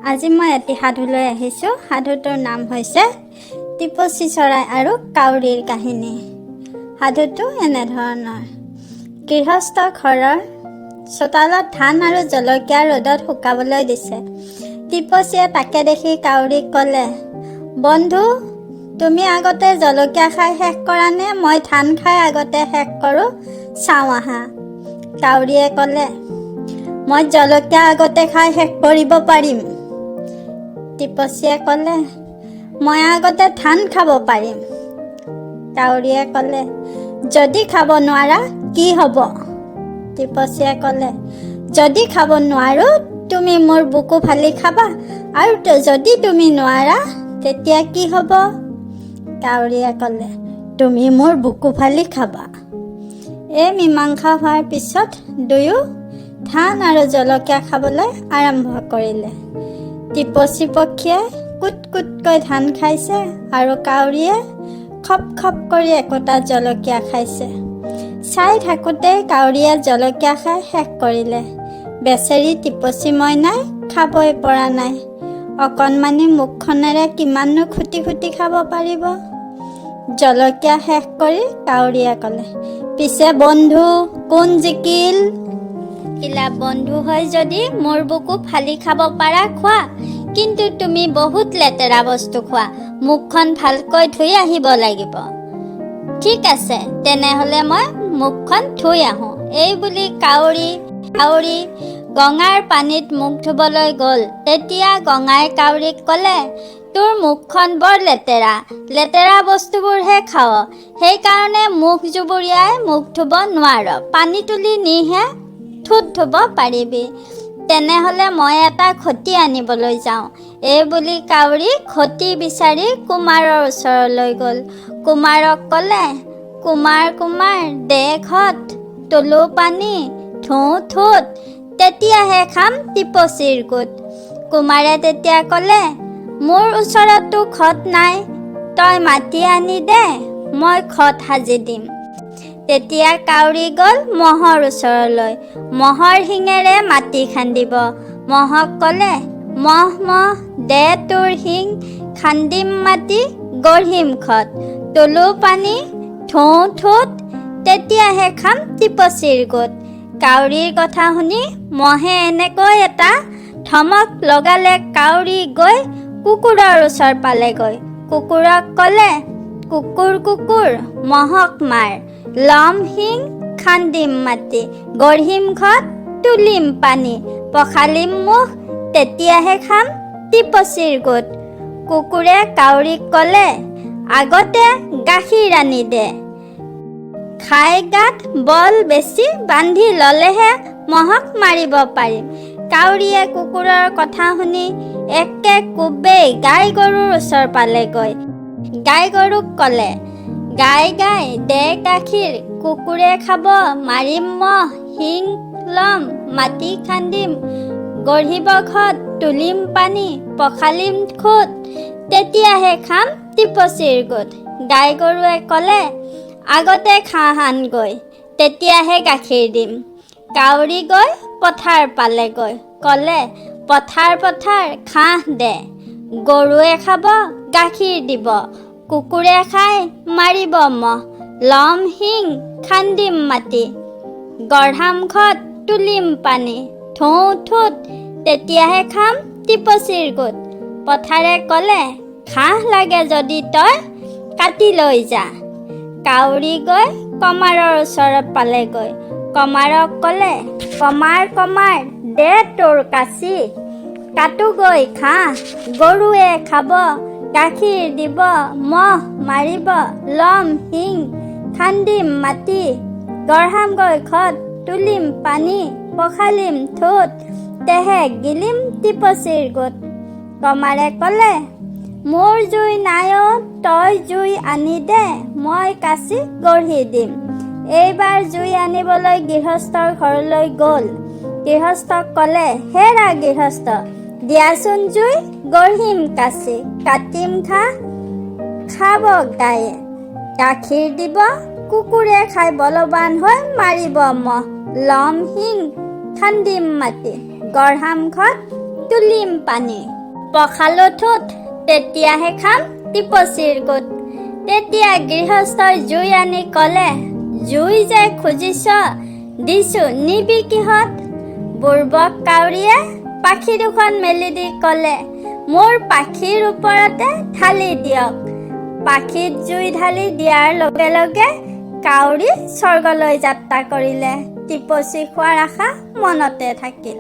আজি মই এটি সাধু লৈ আহিছোঁ। সাধুটোৰ নাম হৈছে টিপচী চৰাই আৰু কাউৰীৰ কাহিনী। সাধুটো এনেধৰণৰ। গৃহস্থ ঘৰৰ চোতালত ধান আৰু জলকীয়া ৰ'দত শুকাবলৈ দিছে। টিপচীয়ে তাকে দেখি কাউৰীক ক'লে, বন্ধু, তুমি আগতে জলকীয়া খাই শেষ কৰা নে মই ধান খাই আগতে শেষ কৰোঁ, চাওঁ আহা। কাউৰীয়ে ক'লে, মই জলকীয়া আগতে খাই শেষ কৰিব পাৰিম। টিপচীয়ে ক'লে, মই আগতে ধান খাব পাৰিম। কাউৰীয়ে ক'লে, যদি খাব নোৱাৰা কি হ'ব? টিপচীয়ে ক'লে, যদি খাব নোৱাৰোঁ তুমি মোৰ বুকু ফালি খাবা, আৰু যদি তুমি নোৱাৰা তেতিয়া কি হ'ব? কাউৰীয়ে ক'লে, তুমি মোৰ বুকু ফালি খাবা। এই মীমাংসা হোৱাৰ পিছত দুয়ো ধান আৰু জলকীয়া খাবলৈ আৰম্ভ কৰিলে। টিপচী পক্ষীয়ে কুট কুটকৈ ধান খাইছে আৰু কাউৰীয়ে খপ খপ কৰি একোটা জলকীয়া খাইছে। চাই থাকোঁতেই কাউৰীয়ে জলকীয়া খাই শেষ কৰিলে। বেচেৰি টিপচী মইনাই খাবই পৰা নাই। অকণমানি মুখখনেৰে কিমাননো খুটি খুটি খাব পাৰিব? জলকীয়া শেষ কৰি কাউৰীয়ে ক'লে, পিছে বন্ধু কোন জিকিল? কিলা বন্ধু হয় যদি মোৰ বুকু ফালি খাব পাৰা খোৱা, কিন্তু তুমি বহুত লেতেৰা বস্তু খোৱা, মুখখন ভালকৈ ধুই আহিব লাগিব। ঠিক আছে, তেনেহ'লে মই মুখখন ধুই আহোঁ। এই বুলি কাউৰী গঙাৰ পানীত মুখ ধুবলৈ গ'ল। তেতিয়া গঙাই কাউৰীক ক'লে, তোৰ মুখখন বৰ লেতেৰা, লেতেৰা বস্তুবোৰহে খাৱ, সেইকাৰণে মুখ জুবুৰিয়াই মুখ ধুব নোৱাৰ, পানী তুলি নিহে ঠোঁট ধুব পাৰিবি। তেনেহ'লে মই এটা ঘটি আনিবলৈ যাওঁ। এই বুলি কাউৰী ঘটি বিচাৰি কুমাৰৰ ওচৰলৈ গ'ল। কুমাৰক ক'লে, কুমাৰ দে ঘট, তোলো পানী, ধুওঁ ঠোঁট, তেতিয়াহে খাম টিপচীৰ গোট। কুমাৰে তেতিয়া ক'লে, মোৰ ওচৰততো ঘট নাই, তই মাটি আনি দে, মই ঘট সাজি দিম। তেতিয়া কাউৰী গ'ল মহৰ ওচৰলৈ। মহৰ শিঙেৰে মাটি খান্দিব। মহক ক'লে, মহ দে তোৰ শিং, খান্দিম মাটি, গঢ়িম ঘট, তোলো পানী, ধুওঁ ঠোঁট, তেতিয়াহে খাম টিপচীৰ গোট। কাউৰীৰ কথা শুনি মহে এনেকৈ এটা ধমক লগালে। কাউৰী গৈ কুকুৰৰ ওচৰ পালেগৈ। কুকুৰক ক'লে, কুকুৰ মহক মাৰ, ল'ম শিং, খান্দিম মাটি, গঢ়িম ঘট, তুলিম পানী, পখালিম মুখ, তেতিয়াহে খাম টিপচীৰ গোট। কুকুৰে কাউৰীক ক'লে, আগতে গাখীৰ আনি দে, খাই গাত বল বেছি বান্ধি ল'লেহে মহক মাৰিব পাৰিম। কাউৰীয়ে কুকুৰৰ কথা শুনি একে কোবেই গাই গৰুৰ ওচৰ পালেগৈ। গাই গৰুক ক'লে, গাই দে গাখীৰ, কুকুৰে খাব মাৰিম মহ, শিং ল'ম মাটি খান্দিম, গঢ়িব ঘট, তুলিম পানী, পখালিম খুট, তেতিয়াহে খাম টিপচীৰ গোট। গাই গৰুৱে ক'লে, আগতে ঘাঁহ আনগৈ, তেতিয়াহে গাখীৰ দিম। কাউৰী গৈ পথাৰ পালেগৈ। ক'লে, পথাৰ ঘাঁহ দে, গৰুৱে খাব গাখীৰ দিব, কুকুৰে খাই মাৰিব মহ, ল'ম শিং, খান্দিম মাটি, গঢ়াম ঘট, তুলিম পানী, ধুওঁ ঠোঁট, তেতিয়াহে খাম টিপচীৰ গোট। পথাৰে ক'লে, ঘাঁহ লাগে যদি তই কাটি লৈ যা। কাউৰী গৈ কমাৰৰ ওচৰত পালেগৈ। কমাৰক ক'লে, কমাৰ দে তোৰ কাঁচি, কাটোগৈ ঘাঁহ, গৰুৱে খাব, গাখীৰ দিব, মহ মাৰিব, ল'ম শিং, খান্দিম মাটি, গঢ়ামগৈ ঘট, তুলিম পানী, পখালিম ঠোঁট, তেহে গিলিম টিপচীৰ গোট। কমাৰে ক'লে, মোৰ জুই নাই অ, তই জুই আনি দে, মই কাঁচি গঢ়ি দিম। এইবাৰ জুই আনিবলৈ গৃহস্থৰ ঘৰলৈ গ'ল। গৃহস্থক ক'লে, হেৰা গৃহস্থ, দিয়াচোন জুই, গঢ়িম কাঁচি, কাটিম ঘাঁহ, খাব গায়ে, গাখীৰ দিব, কুকুৰে খাই বলৱান হৈ মাৰিব মহ, ল'ম শিং, খান্দিম মাটি, গঢ়াম ঘট, তুলিম পানী, পখালো ঠোঁট তেতিয়াহে খাম টিপচীৰ গোট। তেতিয়া গৃহস্থই জুই আনি ক'লে, জুই যে খুজিছ দিছো নিবি কিহত? বুৰ্বক কাউৰীয়ে পাখি দুখন মেলি দি ক'লে, মোৰ পাখিৰ ওপৰতে ঢালি দিয়ক। পাখিত জুই ঢালি দিয়াৰ লগে লগে কাউৰী স্বৰ্গলৈ যাত্ৰা কৰিলে। টিপচী খোৱাৰ আশা মনতে থাকিল।